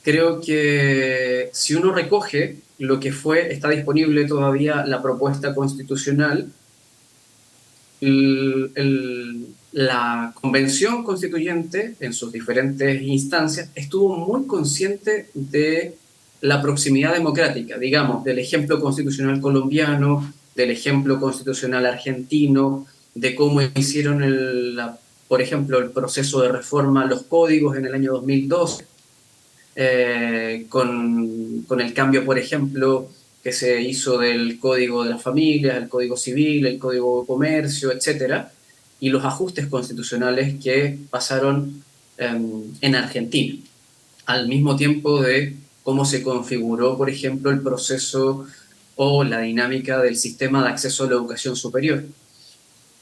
creo que si uno recoge lo que está disponible todavía la propuesta constitucional, la Convención Constituyente, en sus diferentes instancias, estuvo muy consciente de la proximidad democrática, digamos, del ejemplo constitucional colombiano, del ejemplo constitucional argentino, de cómo hicieron por ejemplo, el proceso de reforma a los códigos en el año 2012, con el cambio, por ejemplo, que se hizo del Código de las Familias, el Código Civil, el Código de Comercio, etcétera, y los ajustes constitucionales que pasaron en Argentina, al mismo tiempo de cómo se configuró, por ejemplo, el proceso o la dinámica del sistema de acceso a la educación superior.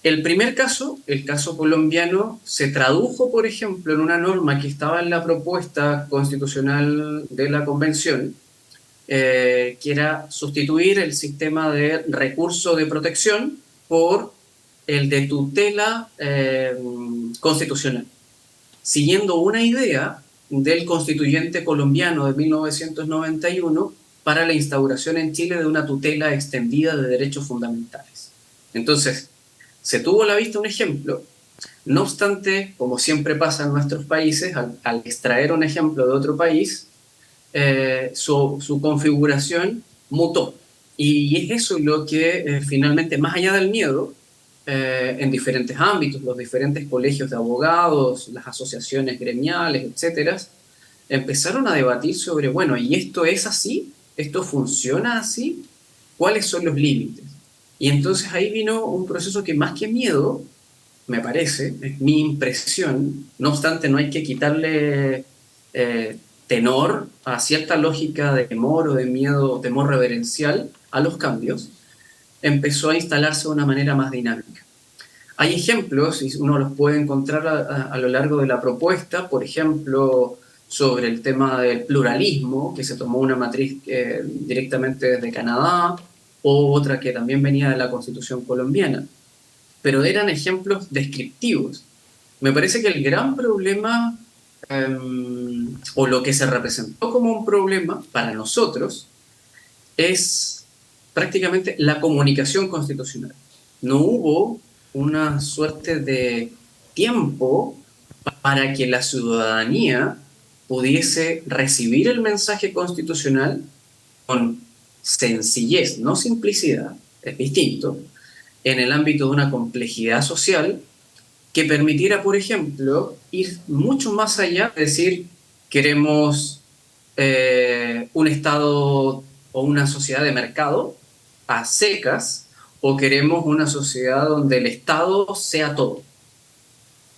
El primer caso, el caso colombiano, se tradujo, por ejemplo, en una norma que estaba en la propuesta constitucional de la Convención, que era sustituir el sistema de recurso de protección por el de tutela constitucional, siguiendo una idea del constituyente colombiano de 1991 para la instauración en Chile de una tutela extendida de derechos fundamentales. Entonces, se tuvo a la vista un ejemplo. No obstante, como siempre pasa en nuestros países, al extraer un ejemplo de otro país, su configuración mutó. Y es eso lo que finalmente, más allá del miedo, en diferentes ámbitos, los diferentes colegios de abogados, las asociaciones gremiales, etcétera, empezaron a debatir sobre, bueno, ¿y esto es así? ¿Esto funciona así? ¿Cuáles son los límites? Y entonces ahí vino un proceso que más que miedo, me parece, es mi impresión, no obstante no hay que quitarle tenor a cierta lógica de temor o de miedo, temor reverencial a los cambios, empezó a instalarse de una manera más dinámica. Hay ejemplos, y uno los puede encontrar a lo largo de la propuesta, por ejemplo, sobre el tema del pluralismo, que se tomó una matriz directamente desde Canadá, o otra que también venía de la Constitución colombiana, pero eran ejemplos descriptivos. Me parece que el gran problema, o lo que se representó como un problema para nosotros, es prácticamente la comunicación constitucional. No hubo una suerte de tiempo para que la ciudadanía pudiese recibir el mensaje constitucional con sencillez, no simplicidad, es distinto, en el ámbito de una complejidad social que permitiera, por ejemplo, ir mucho más allá, es decir, queremos un Estado o una sociedad de mercado a secas, o queremos una sociedad donde el Estado sea todo.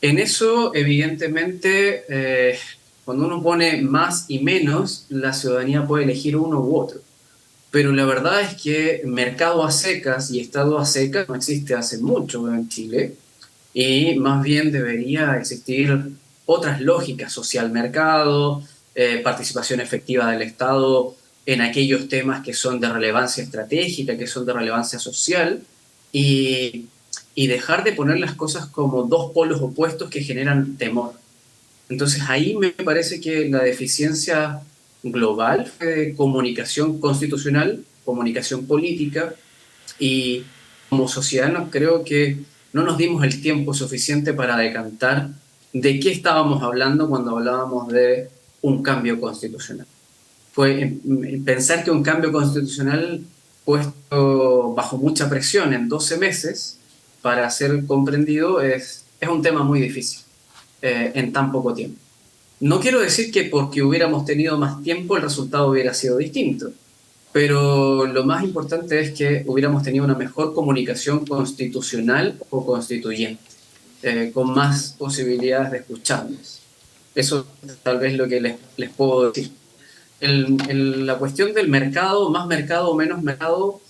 En eso, evidentemente, cuando uno pone más y menos, la ciudadanía puede elegir uno u otro. Pero la verdad es que mercado a secas y Estado a secas no existe hace mucho en Chile, y más bien debería existir otras lógicas, social mercado, participación efectiva del Estado en aquellos temas que son de relevancia estratégica, que son de relevancia social, y dejar de poner las cosas como dos polos opuestos que generan temor. Entonces ahí me parece que la deficiencia global de comunicación constitucional, comunicación política, y como ciudadanos creo que no nos dimos el tiempo suficiente para decantar de qué estábamos hablando cuando hablábamos de un cambio constitucional. Pensar que un cambio constitucional puesto bajo mucha presión en 12 meses para ser comprendido es un tema muy difícil en tan poco tiempo. No quiero decir que porque hubiéramos tenido más tiempo el resultado hubiera sido distinto, pero lo más importante es que hubiéramos tenido una mejor comunicación constitucional o constituyente, con más posibilidades de escucharnos. Eso tal vez lo que les puedo decir. La cuestión del mercado, más mercado o menos mercado,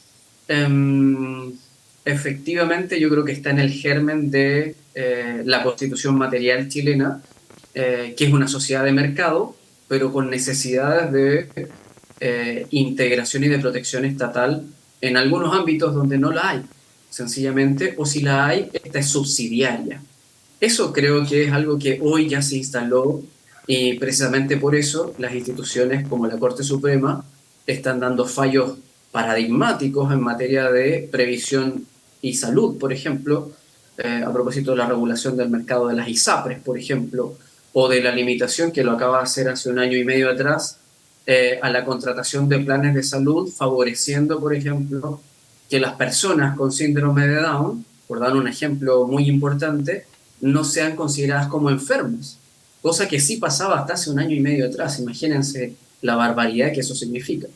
efectivamente yo creo que está en el germen de la Constitución material chilena, que es una sociedad de mercado, pero con necesidades de integración y de protección estatal en algunos ámbitos donde no la hay, sencillamente, o si la hay, esta es subsidiaria. Eso creo que es algo que hoy ya se instaló, y precisamente por eso las instituciones como la Corte Suprema están dando fallos paradigmáticos en materia de previsión y salud, por ejemplo, a propósito de la regulación del mercado de las ISAPRES, por ejemplo, o de la limitación que lo acaba de hacer hace 1 año y medio atrás a la contratación de planes de salud, favoreciendo, por ejemplo, que las personas con síndrome de Down, por dar un ejemplo muy importante, no sean consideradas como enfermos, cosa que sí pasaba hasta hace 1 año y medio atrás. Imagínense la barbaridad que eso significa.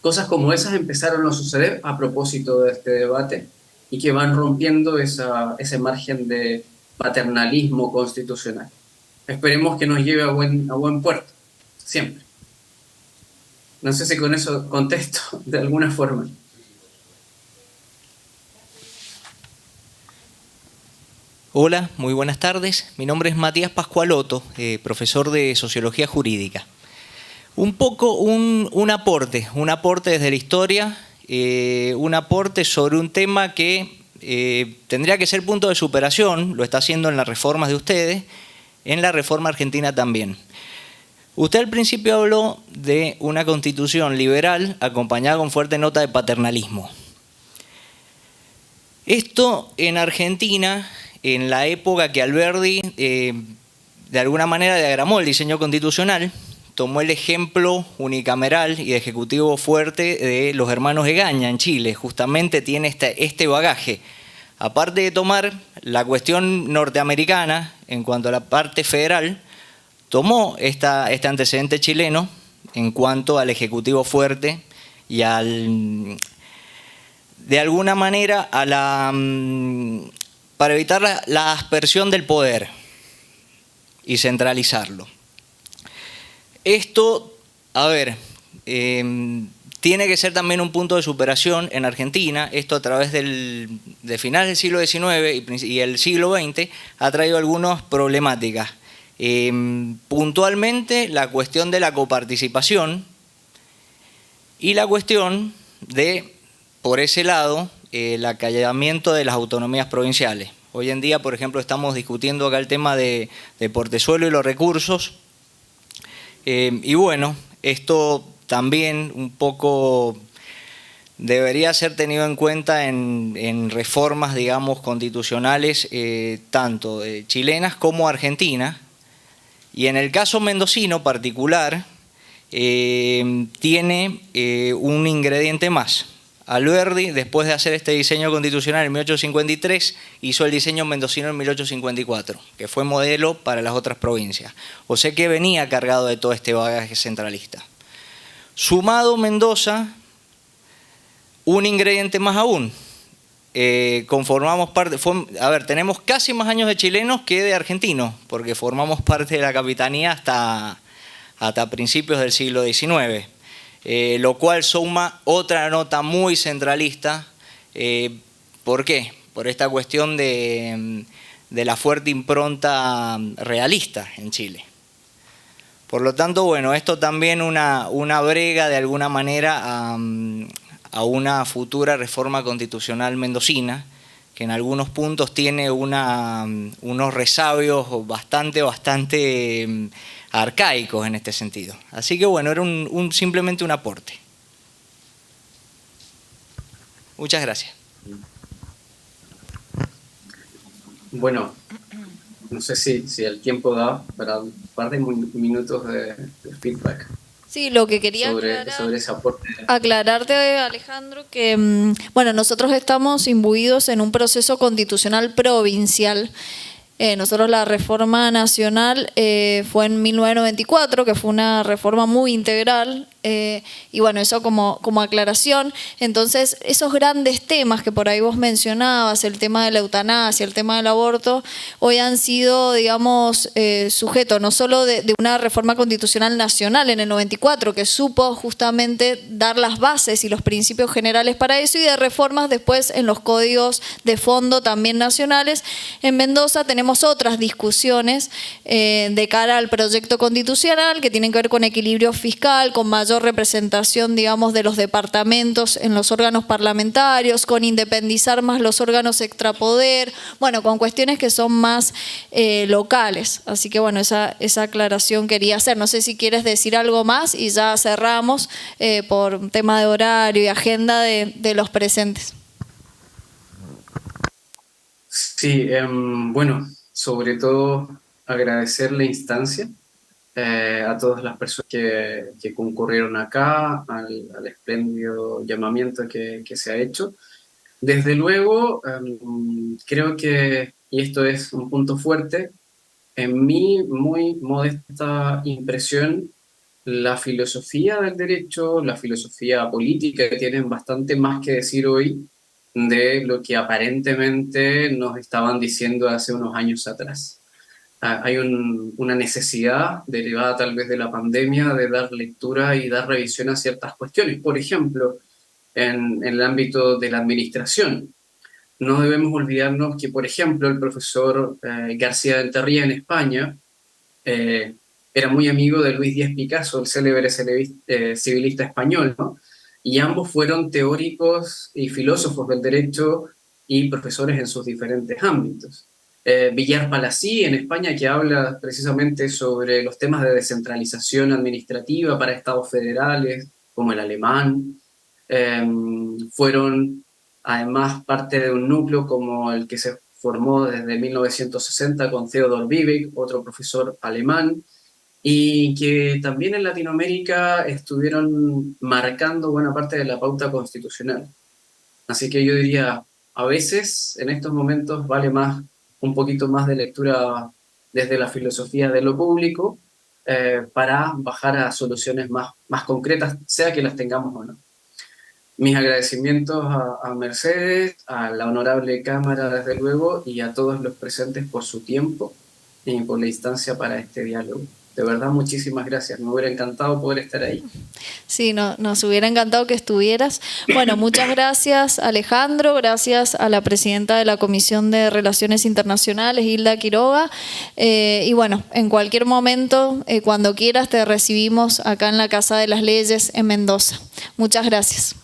Cosas como esas empezaron a suceder a propósito de este debate y que van rompiendo ese margen de paternalismo constitucional. Esperemos que nos lleve a buen puerto, siempre. No sé si con eso contesto de alguna forma. Hola, muy buenas tardes. Mi nombre es Matías Pascualoto, profesor de Sociología Jurídica. Un poco un aporte desde la historia, un aporte sobre un tema que tendría que ser punto de superación, lo está haciendo en las reformas de ustedes, en la reforma argentina también. Usted al principio habló de una constitución liberal acompañada con fuerte nota de paternalismo. Esto en Argentina, en la época que Alberdi de alguna manera diagramó el diseño constitucional, tomó el ejemplo unicameral y ejecutivo fuerte de los hermanos Egaña en Chile. Justamente tiene este bagaje. Aparte de tomar la cuestión norteamericana en cuanto a la parte federal, tomó este antecedente chileno en cuanto al ejecutivo fuerte y de alguna manera para evitar la aspersión del poder y centralizarlo. Esto, tiene que ser también un punto de superación en Argentina. Esto a través de finales del siglo XIX y el siglo XX ha traído algunas problemáticas. Puntualmente la cuestión de la coparticipación y la cuestión de, por ese lado, el acallamiento de las autonomías provinciales. Hoy en día, por ejemplo, estamos discutiendo acá el tema de Portezuelo y los recursos. Y bueno, esto también un poco debería ser tenido en cuenta en reformas, digamos, constitucionales, tanto chilenas como argentinas. Y en el caso mendocino particular, tiene un ingrediente más. Alberdi, después de hacer este diseño constitucional en 1853, hizo el diseño mendocino en 1854, que fue modelo para las otras provincias. O sea que venía cargado de todo este bagaje centralista. Sumado Mendoza, un ingrediente más aún. Conformamos parte, tenemos casi más años de chilenos que de argentinos, porque formamos parte de la capitanía hasta principios del siglo XIX. Lo cual suma otra nota muy centralista. ¿Por qué? Por esta cuestión de la fuerte impronta realista en Chile. Por lo tanto, bueno, esto también una brega de alguna manera a una futura reforma constitucional mendocina, que en algunos puntos tiene unos resabios bastante arcaicos en este sentido. Así que bueno, era simplemente un aporte. Muchas gracias. Bueno, no sé si el tiempo da para un par de minutos de feedback. Sí, lo que quería sobre ese aporte. Aclararte, Alejandro, que bueno, nosotros estamos imbuidos en un proceso constitucional provincial. Nosotros la reforma nacional fue en 1994, que fue una reforma muy integral, y bueno, eso como aclaración. Entonces, esos grandes temas que por ahí vos mencionabas, el tema de la eutanasia, el tema del aborto, hoy han sido, digamos, sujeto no solo de una reforma constitucional nacional en el 94, que supo justamente dar las bases y los principios generales para eso, y de reformas después en los códigos de fondo también nacionales. En Mendoza tenemos otras discusiones de cara al proyecto constitucional que tienen que ver con equilibrio fiscal, con mayor representación, digamos, de los departamentos en los órganos parlamentarios, con independizar más los órganos extrapoder, bueno, con cuestiones que son más locales. Así que bueno, esa aclaración quería hacer. No sé si quieres decir algo más y ya cerramos por tema de horario y agenda de los presentes. Sí, bueno, sobre todo agradecer la instancia a todas las personas que concurrieron acá, al espléndido llamamiento que se ha hecho. Desde luego, creo que y esto es un punto fuerte, en mi muy modesta impresión, la filosofía del derecho, la filosofía política tienen bastante más que decir hoy de lo que aparentemente nos estaban diciendo hace unos años atrás. Hay una necesidad derivada tal vez de la pandemia de dar lectura y dar revisión a ciertas cuestiones. Por ejemplo, en el ámbito de la administración. No debemos olvidarnos que, por ejemplo, el profesor García del Tarría en España era muy amigo de Luis Díaz Picasso, el célebre civilista español, ¿no? Y ambos fueron teóricos y filósofos del derecho y profesores en sus diferentes ámbitos. Villar Palasí en España, que habla precisamente sobre los temas de descentralización administrativa para estados federales, como el alemán, fueron además parte de un núcleo como el que se formó desde 1960 con Theodor Vivek, otro profesor alemán, y que también en Latinoamérica estuvieron marcando buena parte de la pauta constitucional. Así que yo diría, a veces en estos momentos vale más un poquito más de lectura desde la filosofía de lo público para bajar a soluciones más concretas, sea que las tengamos o no. Mis agradecimientos a Mercedes, a la honorable Cámara, desde luego, y a todos los presentes por su tiempo y por la instancia para este diálogo. De verdad, muchísimas gracias. Me hubiera encantado poder estar ahí. Sí, nos hubiera encantado que estuvieras. Bueno, muchas gracias, Alejandro. Gracias a la presidenta de la Comisión de Relaciones Internacionales, Hilda Quiroga. Y bueno, en cualquier momento, cuando quieras, te recibimos acá en la Casa de las Leyes en Mendoza. Muchas gracias.